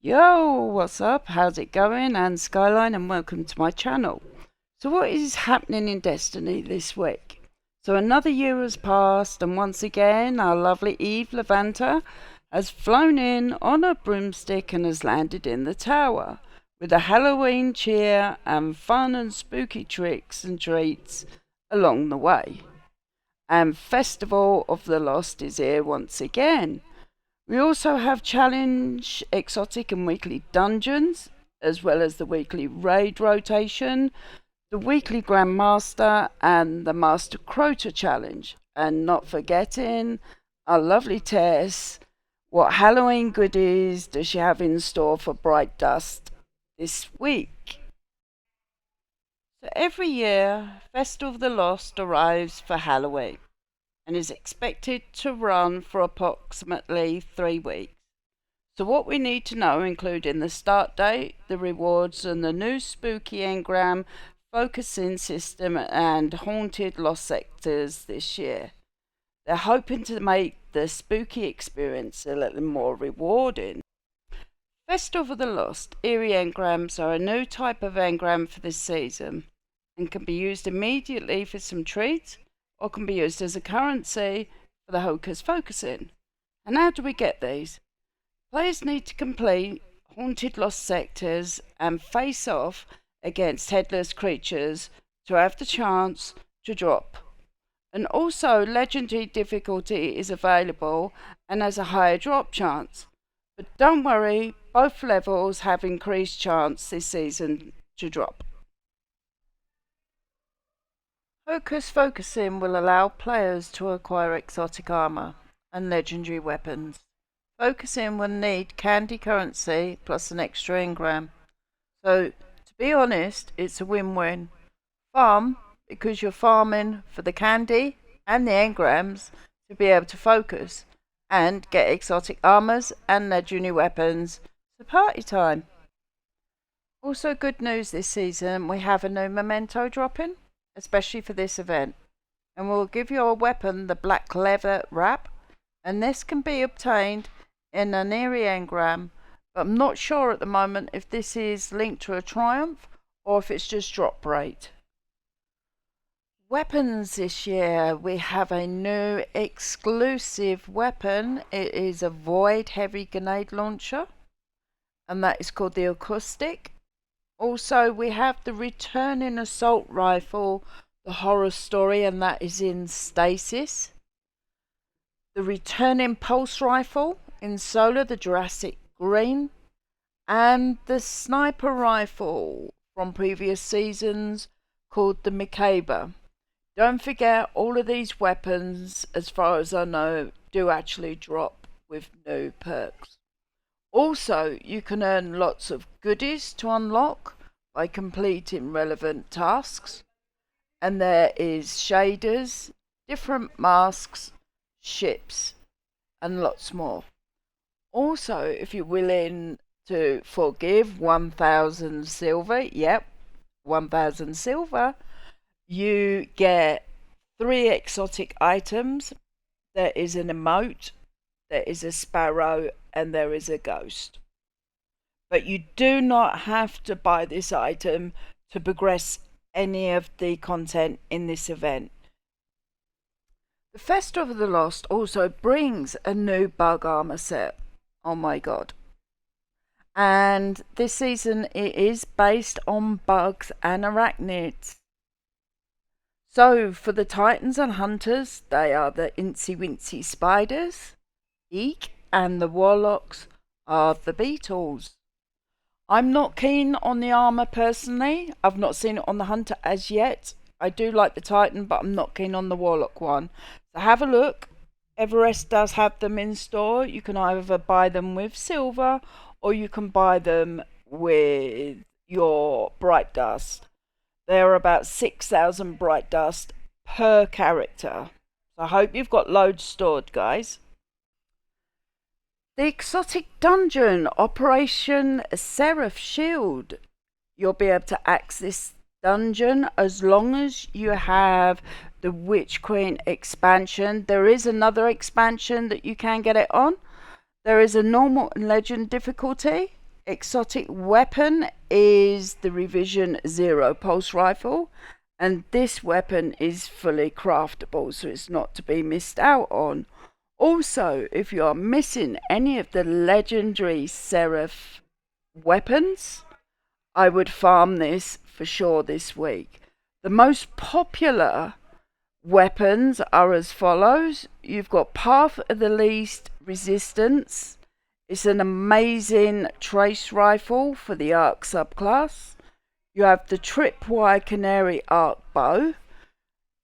Yo, what's up? How's it going? And Skyline, and welcome to my channel. So, what is happening in Destiny this week? So, another year has passed, and once again, our lovely Eve Levanta has flown in on a broomstick and has landed in the tower with a Halloween cheer and fun and spooky tricks and treats along the way. And Festival of the Lost is here once again. We also have challenge, exotic and weekly dungeons, as well as the weekly raid rotation, the weekly Grandmaster and the Master Crota challenge. And not forgetting our lovely Tess. What Halloween goodies does she have in store for Bright Dust this week? So every year, Festival of the Lost arrives for Halloween and is expected to run for approximately 3 weeks. So what we need to know, including the start date, the rewards, and the new spooky engram focusing system and haunted lost sectors this year. They're hoping to make the spooky experience a little more rewarding. Festival of the Lost Eerie engrams are a new type of engram for this season and can be used immediately for some treats or can be used as a currency for the Hocus Focusing. And how do we get these? Players need to complete haunted lost sectors and face off against headless creatures to have the chance to drop. And also legendary difficulty is available and has a higher drop chance. But don't worry, both levels have increased chance this season to drop. Hocus Focusing will allow players to acquire exotic armor and legendary weapons. Focusing will need candy currency plus an extra engram. So, to be honest, it's a win-win. Farm, because you're farming for the candy and the engrams to be able to focus and get exotic armors and legendary weapons. So party time. Also good news this season, we have a new memento dropping, especially for this event. And we'll give your weapon the black leather wrap, and this can be obtained in an eerie engram, but I'm not sure at the moment if this is linked to a triumph or if it's just drop rate. Weapons this year, we have a new exclusive weapon. It is a void heavy grenade launcher, and that is called the acoustic. Also, we have the returning assault rifle, the horror story, and that is in stasis. The returning pulse rifle in solar, the Jurassic green, and the sniper rifle from previous seasons called the Mikaba. Don't forget, all of these weapons, as far as I know, do actually drop with no perks. Also, you can earn lots of goodies to unlock by completing relevant tasks. And there is shaders, different masks, ships, and lots more. Also, if you're willing to forgive 1,000 silver, yep, 1,000 silver, you get 3 exotic items. There is an emote, there is a sparrow, and there is a ghost. But you do not have to buy this item to progress any of the content in this event. The Festival of the Lost also brings a new bug armor set. Oh my god. And this season it is based on bugs and arachnids. So for the Titans and Hunters, they are the Incy Wincy Spiders, Eek, and the Warlocks are the Beetles. I'm not keen on the armour personally. I've not seen it on the Hunter as yet. I do like the Titan, but I'm not keen on the Warlock one. So have a look. Everest does have them in store. You can either buy them with silver or you can buy them with your Bright Dust. There are about 6,000 Bright Dust per character. So I hope you've got loads stored, guys. The exotic dungeon, Operation Seraph Shield. You'll be able to access this dungeon as long as you have the Witch Queen expansion. There is another expansion that you can get it on. There is a normal and legend difficulty, exotic weapon is the Revision Zero pulse rifle, and this weapon is fully craftable, so it's not to be missed out on. Also, if you are missing any of the legendary Seraph weapons, I would farm this for sure this week. The most popular weapons are as follows. You've got Path of the Least Resistance. It's an amazing trace rifle for the ARC subclass. You have the Tripwire Canary ARC bow,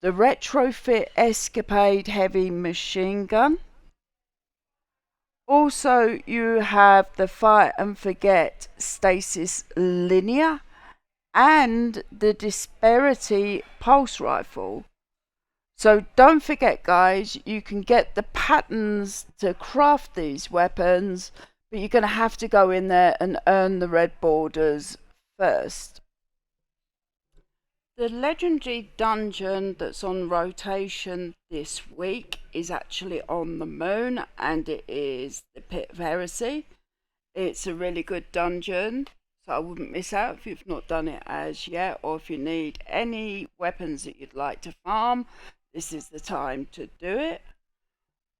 the Retrofit Escapade heavy machine gun. Also, you have the Fire and Forget Stasis Linear and the Disparity Pulse Rifle. So don't forget, guys, you can get the patterns to craft these weapons, but you're going to have to go in there and earn the red borders first. The legendary dungeon that's on rotation this week is actually on the moon, and it is the Pit of Heresy. It's a really good dungeon, so I wouldn't miss out if you've not done it as yet, or if you need any weapons that you'd like to farm, this is the time to do it.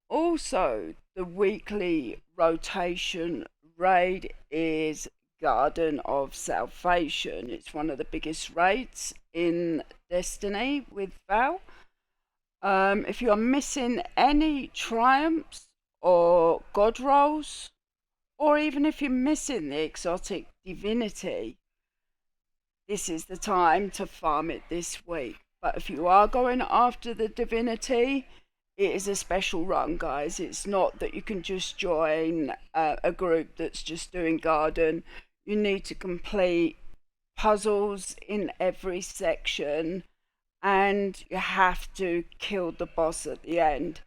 Also, the weekly rotation raid is Garden of Salvation. It's one of the biggest raids in Destiny with Val. If you are missing any triumphs or god rolls, or even if you're missing the exotic divinity, this is the time to farm it this week. But if you are going after the divinity, it is a special run, guys. It's not that you can just join a group that's just doing garden. You need to complete puzzles in every section, and you have to kill the boss at the end.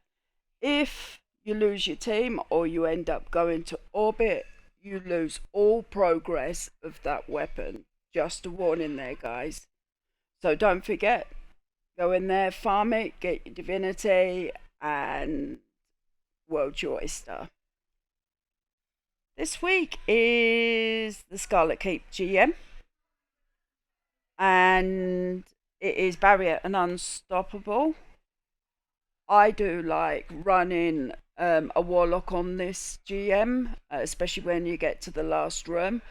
If you lose your team or you end up going to orbit, you lose all progress of that weapon. Just a warning there, guys. So don't forget, go in there, farm it, get your divinity, and World Joy stuff. This week is the Scarlet Keep GM, and it is Barrier and Unstoppable. I do like running a Warlock on this GM, especially when you get to the last room.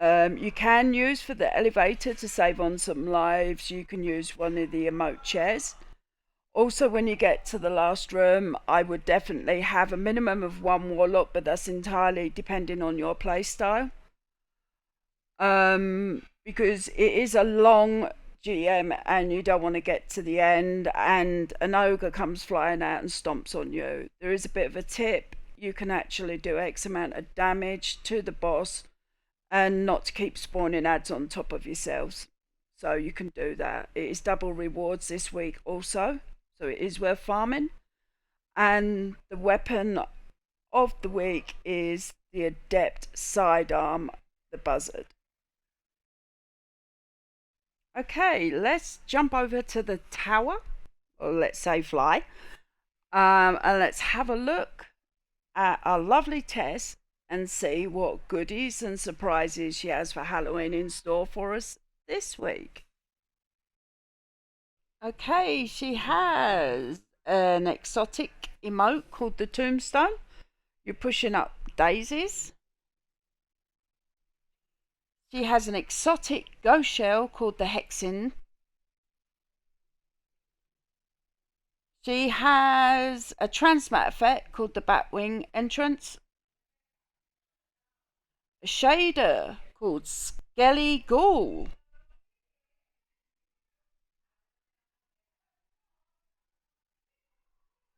You can use for the elevator to save on some lives. You can use one of the emote chairs. Also, when you get to the last room, I would definitely have a minimum of one Warlock, but that's entirely depending on your playstyle. Because it is a long GM and you don't want to get to the end and an ogre comes flying out and stomps on you. There is a bit of a tip. You can actually do X amount of damage to the boss and not to keep spawning ads on top of yourselves. So you can do that. It is double rewards this week also, so it is worth farming. And the weapon of the week is the Adept Sidearm, the Buzzard. Okay, let's jump over to the tower, or let's say fly, and let's have a look at our lovely Tess and see what goodies and surprises she has for Halloween in store for us this week. Okay, she has an exotic emote called the Tombstone. You're pushing up daisies. She has an exotic ghost shell called the Hexen. She has a transmat effect called the Batwing Entrance. A shader called Skelly Ghoul.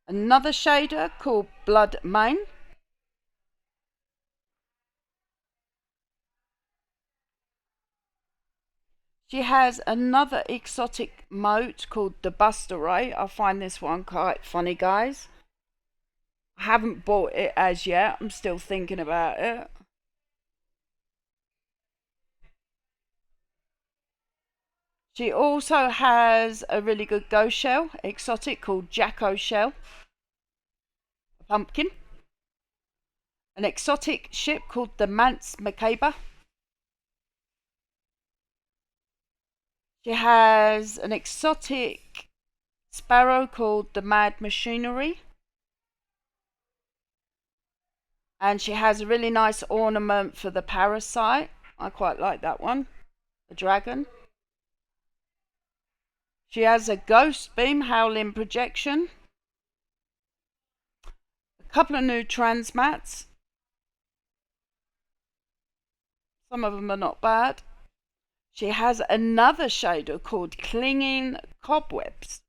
Another shader called Blood Mane. She has another exotic mote called the Buster Ray. I find this one quite funny, guys. I haven't bought it as yet. I'm still thinking about it. She also has a really good ghost shell, exotic, called Jacko Shell. A pumpkin. an exotic ship called the Manx Macabre. She has an exotic sparrow called the Mad Machinery. And she has a really nice ornament for the parasite. I quite like that one. The dragon. She has a ghost beam howling projection. A couple of new transmats. Some of them are not bad. She has another shader called Clinging Cobwebs.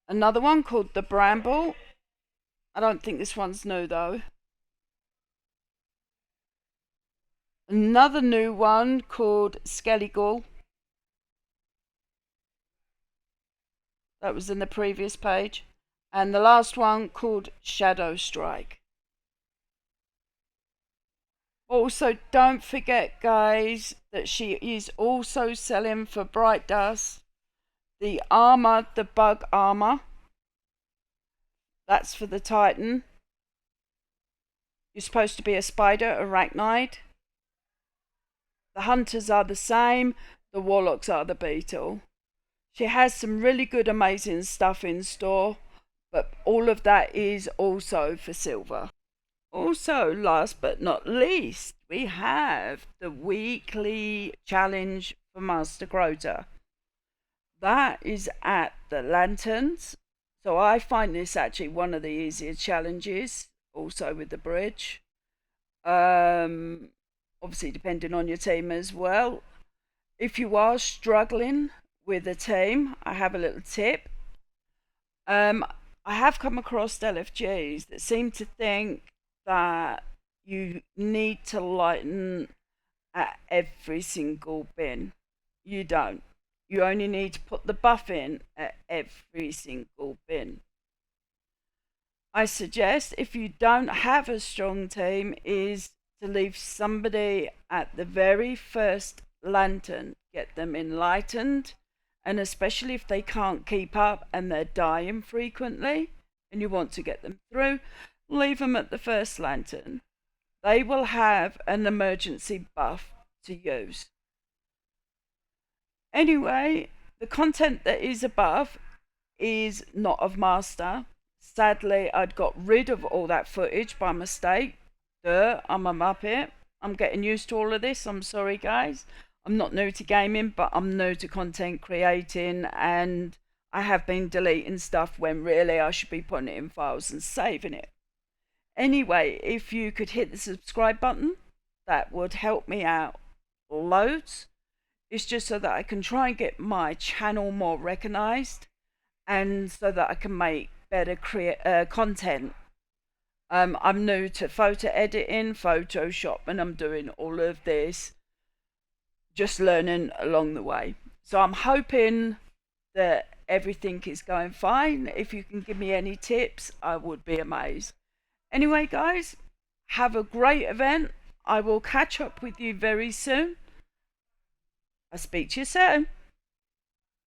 Another one called the Bramble. I don't think this one's new though. Another new one called Skellige. That was in the previous page. And the last one called Shadow Strike. Also, don't forget, guys, that she is also selling for Bright Dust the armor, the bug armor. That's for the Titan. You're supposed to be a spider, arachnid. The hunters are the same. The warlocks are the beetle. She has some really good, amazing stuff in store, but all of that is also for silver. Also, last but not least, we have the weekly challenge for Master Crota. That is at the Lanterns. So I find this actually one of the easier challenges, also with the bridge. Obviously depending on your team as well. If you are struggling with a team, I have a little tip. I have come across LFGs that seem to think that you need to lighten at every single bin. You don't. You only need to put the buff in at every single bin. I suggest, if you don't have a strong team, is to leave somebody at the very first lantern, get them enlightened, and especially if they can't keep up and they're dying frequently and you want to get them through, leave them at the first lantern. They will have an emergency buff to use. Anyway, the content that is above is not of Master. Sadly, I'd got rid of all that footage by mistake. I'm a muppet. I'm getting used to all of this. I'm sorry, guys. I'm not new to gaming, but I'm new to content creating, and I have been deleting stuff when really I should be putting it in files and saving it. Anyway, if you could hit the subscribe button, that would help me out loads. It's just so that I can try and get my channel more recognized, and so that I can make better content. I'm new to photo editing, Photoshop, and I'm doing all of this, just learning along the way. So I'm hoping that everything is going fine. If you can give me any tips, I would be amazed. Anyway, guys, have a great event. I will catch up with you very soon. I'll speak to you soon.